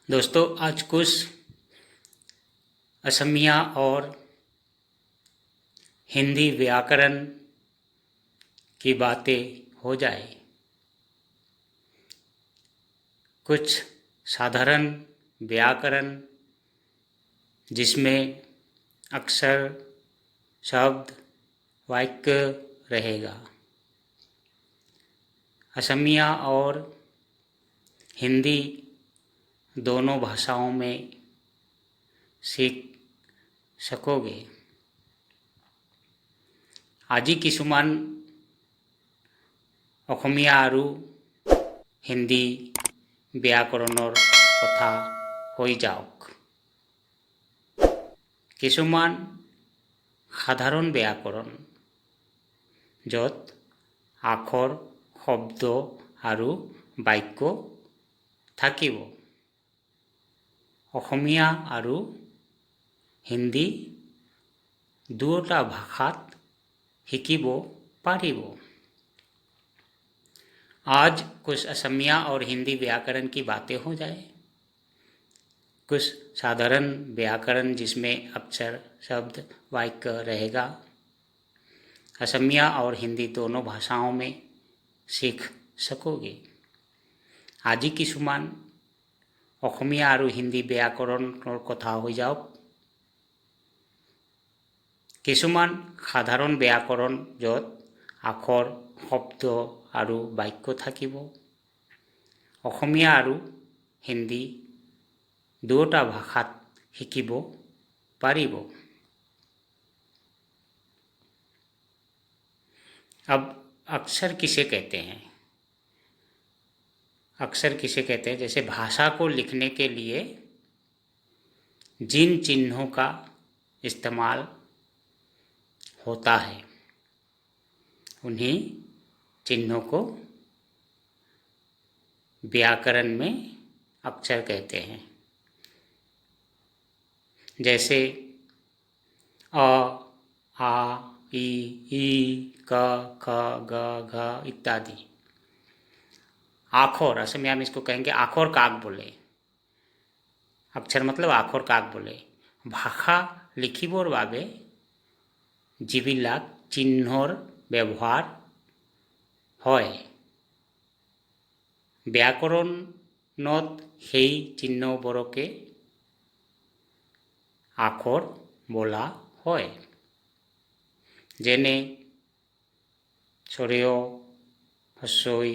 दोस्तों, आज कुछ असमिया और हिंदी व्याकरण की बातें हो जाए। कुछ साधारण व्याकरण जिसमें अक्षर, शब्द, वाक्य रहेगा। असमिया और हिंदी दोनों भाषाओं में सीख सकोगे। আজি কিছুমান অসমীয়া আৰু হিন্দী ব্যাকৰণৰ কথা হৈ যাওক। কিছুমান সাধাৰণ ব্যাকৰণ য'ত আখৰ, শব্দ আৰু বাক্য থাকিব। অসমীয়া আৰু হিন্দী দুয়োটা ভাষাত শিকিব पारिब। आज कुछ असमिया और हिंदी व्याकरण की बातें हो जाए। कुछ साधारण व्याकरण जिसमें अक्षर, शब्द, वाक्य रहेगा। असमिया और हिंदी दोनों भाषाओं में सीख सकोगे। আজি কিছুমান অসমীয়া আৰু হিন্দী ব্যাকৰণৰ কথা হৈ যাওক। কিছুমান সাধাৰণ ব্যাকৰণ য'ত আখৰ, শব্দ আৰু বাক্য থাকিব। অসমীয়া আৰু হিন্দী দুয়োটা ভাষাত শিকিব পাৰিব। अब अक्षर किसे कहते हैं? अक्षर किसे कहते हैं? जैसे भाषा को लिखने के लिए जिन चिन्हों का इस्तेमाल होता है उन्हीं चिन्हों को व्याकरण में अक्षर कहते हैं। जैसे अ, आ, ई, क, ख, ग, घ इत्यादि। आखोर, असमिया में इसको कहेंगे आखोर काक बोले। अक्षर मतलब आखोर काक बोले। भाषा लिखिबर বাবে যিবিলাক চিহ্নৰ ব্যৱহাৰ হয়, ব্যাকৰণত সেই চিহ্নবোৰকে আখৰ বোলা হয়। যেনে স্বৰীয়, হ্ৰস্বই,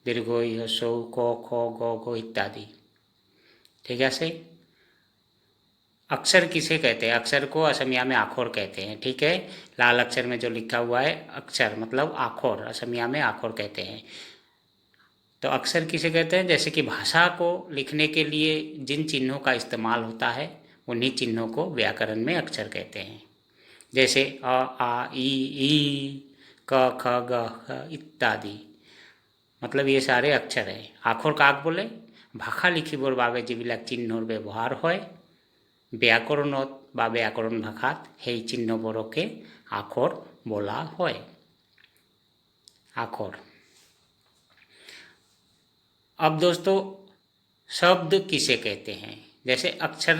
দীৰ্ঘই, হ্ৰস্বউ, ক, খ, গ, ঘ इत्यादि। ठीक है। अक्षर किसे कहते हैं? अक्षर को असमिया में आखोर कहते हैं। ठीक है। लाल अक्षर में जो लिखा हुआ है अक्षर मतलब आखोर, असमिया में आखोर कहते हैं। तो अक्षर किसे कहते हैं? जैसे कि भाषा को लिखने के लिए जिन चिन्हों का इस्तेमाल होता है उन्हीं चिन्हों को व्याकरण में अक्षर कहते हैं। जैसे अ, आ, ई, क, ख, ग, घ इत्यादि। मतलब ये सारे अक्षर हैं। आखोर काक बोले भाषा लिखिबर বাবে যিবিলাক চিহ্নৰ ব্যৱহাৰ হয়, ব্যাকৰণত বা ব্যাকৰণ ভাষাত সেই চিহ্নবোৰকে আখৰ बोला হয়। आखर। अब दोस्तों, शब्द किसे कहते हैं? जैसे अक्षर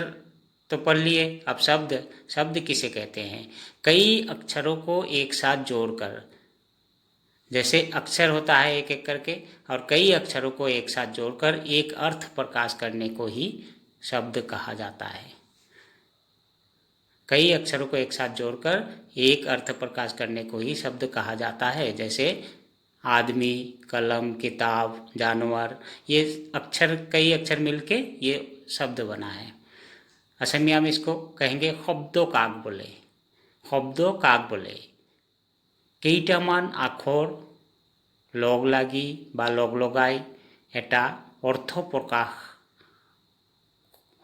तो पढ़ लिए, अब शब्द किसे कहते हैं? कई अक्षरों को एक साथ जोड़कर, जैसे अक्षर होता है एक एक करके और कई अक्षरों को एक साथ जोड़कर एक अर्थ प्रकाश करने को ही शब्द कहा जाता है। कई अक्षरों को एक साथ जोड़कर एक अर्थ प्रकाश करने को ही शब्द कहा जाता है। जैसे आदमी, कलम, किताब, जानवर, ये अक्षर, कई अक्षर मिलके ये शब्द बना है। असमिया में इसको कहेंगे शब्दों काक बोले। शब्दों काक बोले কেইটামান আখৰ লগ লাগি বা লগ লগাই এটা অৰ্থ প্ৰকাশ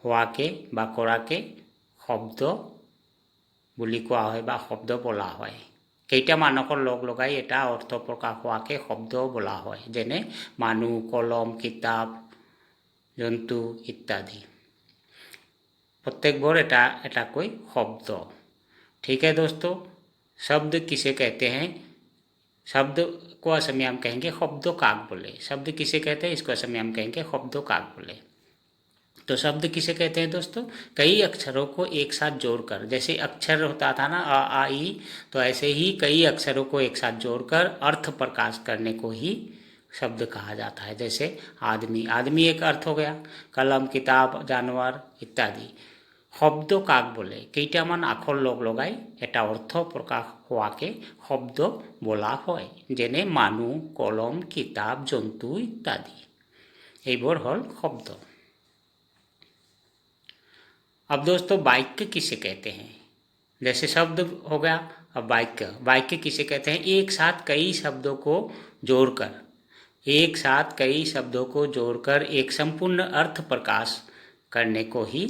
হোৱাকে বা কৰাকে শব্দ বুলি কোৱা হয় বা শব্দ বোলা হয়। কেইটামান আখৰ লগ লগাই এটা অৰ্থ প্ৰকাশ হোৱাকে শব্দ বোলা হয়। যেনে মানুহ, কলম, কিতাপ, জন্তু ইত্যাদি। प्रत्येकবোৰ এটা এটাকৈ শব্দ। ठीक है दोस्तों। शब्द किसे कहते हैं? शब्द को असमिया में कहेंगे शब्दों काक बोले। शब्द किसे कहते हैं? इसको असमिया में कहेंगे शब्दों काक बोले। तो शब्द किसे कहते हैं दोस्तों? कई अक्षरों को एक साथ जोड़कर, जैसे अक्षर होता था ना अ आ ई, तो ऐसे ही कई अक्षरों को एक साथ जोड़कर अर्थ प्रकाश करने को ही शब्द कहा जाता है। जैसे आदमी, आदमी एक अर्थ हो गया, कलम, किताब, जानवर इत्यादि। শব্দ কাক বলে? কেইটামান আখর লগ লগাই এটা অর্থ প্রকাশ হোৱাকে শব্দ বোলা হয়, যেনে মানুহ, কলম, কিতাপ, জন্তু ইত্যাদি। এইবোৰ হ'ল শব্দ। अब दोस्तों वाक्य किसे कहते हैं? जैसे शब्द हो गया, अब वाक्य, वाक्य किसे कहते हैं? एक साथ कई शब्दों को जोड़कर, एक साथ कई शब्दों को जोड़कर एक संपूर्ण अर्थ प्रकाश करने को ही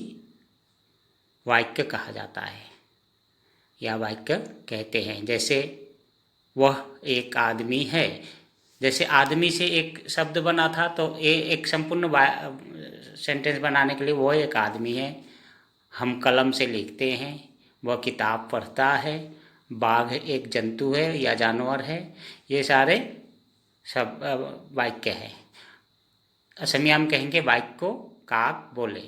वाक्य कहा जाता है या वाक्य कहते हैं। जैसे वह एक आदमी है, जैसे आदमी से एक शब्द बना था, तो ये एक संपूर्ण सेंटेंस बनाने के लिए वह एक आदमी है। हम कलम से लिखते हैं, वह किताब पढ़ता है, बाघ एक जंतु है या जानवर है। ये सारे सब वाक्य है। असमिया में कहेंगे वाक्य काक बोले,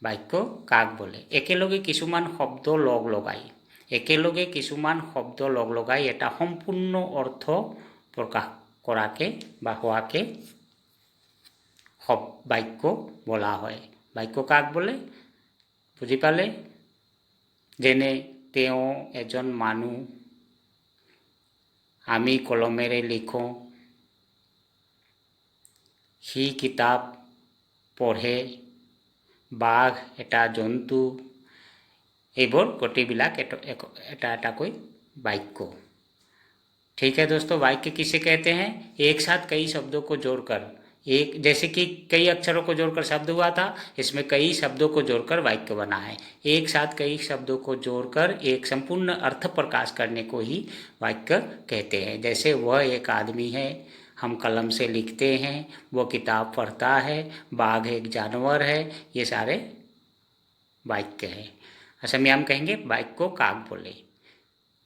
वाक्य काक बोले। एकेलगे किछुमान शब्द लग लगाई, एकेलगे किछुमान शब्द लग लगाई এটা সম্পূর্ণ অর্থ প্রকাশ কৰাকে বা হোৱাকে বাক্য বলা হয়। বাক্য কাক বোলে বুজি পালে? যেনে তেওঁ এজন মানুহ, আমি কলমেৰে লিখোঁ, সি কিতাপ পঢ়ে, বাঘ এটা জন্তু। এইবোৰ গোটেইবিলাক এটা এটাকৈ वाक्य। ठीक है दोस्तों, वाक्य किसे कहते हैं? एक साथ कई शब्दों को जोड़कर, एक जैसे कि कई अक्षरों को जोड़कर शब्द हुआ था, इसमें कई शब्दों को जोड़कर वाक्य बना है। एक साथ कई शब्दों को जोड़कर एक संपूर्ण अर्थ प्रकाश करने को ही वाक्य कहते हैं। जैसे वह एक आदमी है, हम कलम से लिखते हैं, वो किताब पढ़ता है, बाघ एक जानवर है। ये सारे वाक्य है। असमिया में कहेंगे वाक्य काक बोले,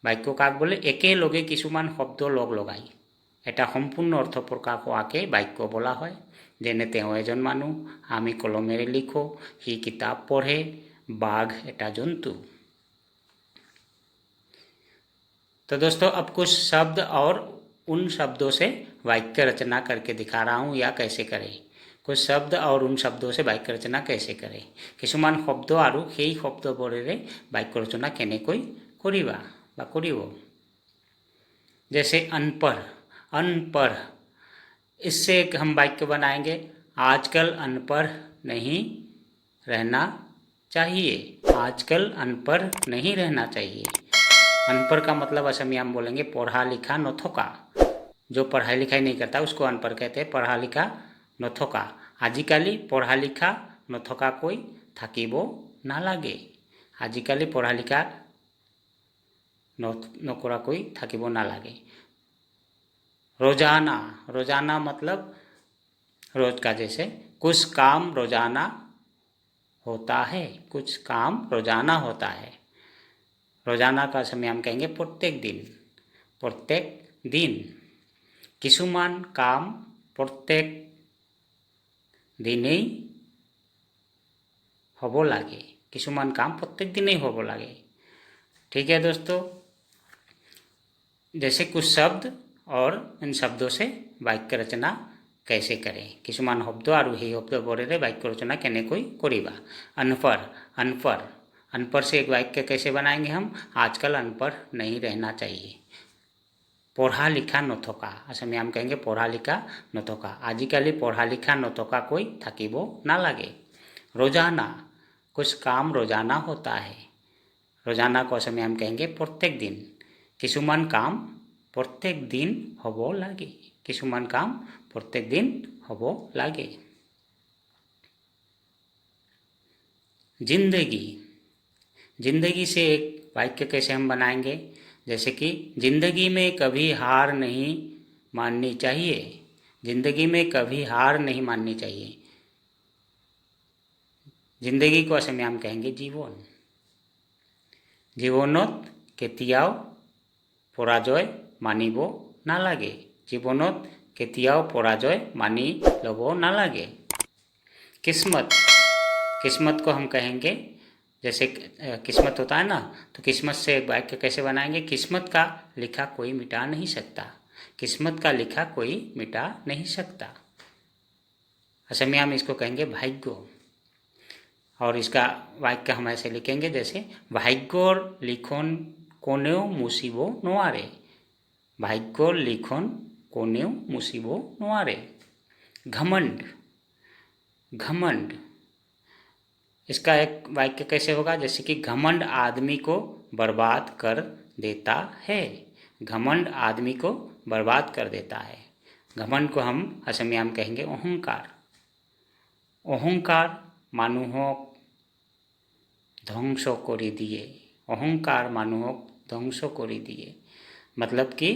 वाक्य काक बोले। एकेलगे किछुमान शब्द लग लगाई এটা সম্পূর্ণ অর্থ প্রকাশ হোৱাকে বাক্য বোলা হয়। যেনে তেওঁ এজন মানুহ, আমি কলমেৰে লিখোঁ, সি কিতাপ পঢ়ে, বাঘ এটা জন্তু। तो दोस्तों अब कुछ शब्द और उन शब्दों से वाक्य रचना करके दिखा रहा हूँ या कैसे करें। कुछ शब्द और उन शब्दों से वाक्य रचना कैसे करें। কিছুমান শব্দ আৰু সেই শব্দবোৰেৰে বাক্য ৰচনা কেনেকৈ কৰিবা বা কৰিব। जैसे अनपढ़, अनपढ़, इससे हम वाक्य बनाएंगे आजकल अनपढ़ नहीं रहना चाहिए, आजकल अनपढ़ नहीं रहना चाहिए। अनपढ़ का मतलब असमिया में बोलेंगे पढ़ा लिखा नथोका। जो पढ़ाई लिखाई नहीं करता उसको अनपढ़ कहते हैं, पढ़ा लिखा नथोका। आजिकाली पढ़ा लिखा नथोका कोई থাকিব নালাগে, आजिकाली पढ़ा लिखा नकरा कोई থাকিব नालागे। रोजाना, रोजाना मतलब रोज का, जैसे कुछ काम रोजाना होता है, कुछ काम रोजाना होता है। रोजाना का समय हम कहेंगे प्रत्येक दिन, प्रत्येक दिन। কিছুমান काम प्रत्येक दिनेই হ'ব লাগে, কিছুমান काम प्रत्येक दिनेই হ'ব লাগে। ठीक है दोस्तों, जैसे कुछ शब्द और इन शब्दों से वाक्य रचना कैसे करें। কিছুমান শব্দ আৰু সেই শব্দবোৰেৰে वाक्य रचना কেনেকৈ কৰিবা। अनपढ़, अनपढ़, अनपढ़ से एक वाक्य कैसे बनाएंगे हम? आजकल अनपढ़ नहीं रहना चाहिए। पढ़ा लिखा नथका, असमिया हम कहेंगे पढ़ा लिखा नथका। आजिकाली पढ़ा लिखा नथका कोई থাকিব नालागे। रोजाना, कुछ काम रोजाना होता है। रोजाना को असमिया हम कहेंगे प्रत्येक दिन। কিছুমান काम प्रत्येक दिन হ'ব লাগে, কিছুমান काम प्रत्येक दिन হ'ব লাগে। जिंदगी, जिंदगी से एक वाक्य कैसे हम बनाएंगे? जैसे कि जिंदगी में कभी हार नहीं माननी चाहिए, जिंदगी में कभी हार नहीं माननी चाहिए। जिंदगी को असमिया हम कहेंगे जीवन। जीवनत केতিয়াও পরাজয় মানিব নালাগে, জীবনত কেতিয়াও পরাজয় মানি ল'ব নালাগে। किस्मत, किस्मत को हम कहेंगे, जैसे किस्मत होता है ना, तो किस्मत से एक वाक्य कैसे बनाएंगे? किस्मत का लिखा कोई मिटा नहीं सकता, किस्मत का लिखा कोई मिटा नहीं सकता। असमिया में इसको कहेंगे भाग्य। और इसका वाक्य हम ऐसे लिखेंगे जैसे भाग्योर लिखोन कोनेও मुसीबो নোয়ারে, भाग्योर लिखोन कोनेও मुसीबो নোয়ারে। घमंड, घमंड, इसका एक वाक्य कैसे होगा? जैसे कि घमंड आदमी को बर्बाद कर देता है, घमंड आदमी को बर्बाद कर देता है। घमंड को हम असमिया में कहेंगे अहंकार। अहंकार मानुहक ধ্বংস করে দিয়ে, अहंकार मानुहक ধ্বংস করে দিয়ে, मतलब कि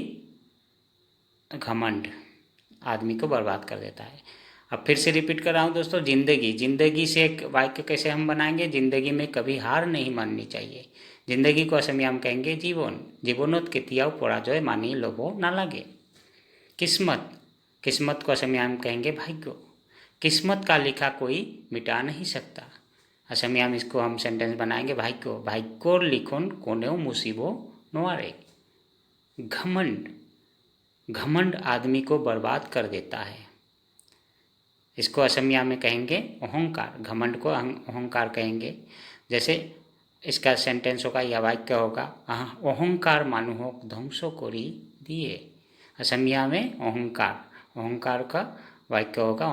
घमंड आदमी को बर्बाद कर देता है। अब फिर से रिपीट कर रहा हूँ दोस्तों, जिंदगी, जिंदगी से एक वाक्य कैसे हम बनाएंगे? जिंदगी में कभी हार नहीं माननी चाहिए। जिंदगी को असमिया में कहेंगे जीवन। जीवनोत केतियाओ पराजय मानी लोभो ना लगे। किस्मत, किस्मत को असमिया में कहेंगे भाग्य। किस्मत का लिखा कोई मिटा नहीं सकता। असमिया में इसको हम सेंटेंस बनाएंगे भाग्य, भाग्योर लिखोन कोनेও मुसीबो নোয়ারে। घमंड, घमंड आदमी को बर्बाद कर देता है, इसको असमिया में कहेंगे अहंकार। घमंड को अहंकार कहेंगे। जैसे इसका सेंटेंस होगा या वाक्य होगा अहंकार मानुहक ध्वंस करी दिए। असमिया में अहंकार, अहंकार का वाक्य होगा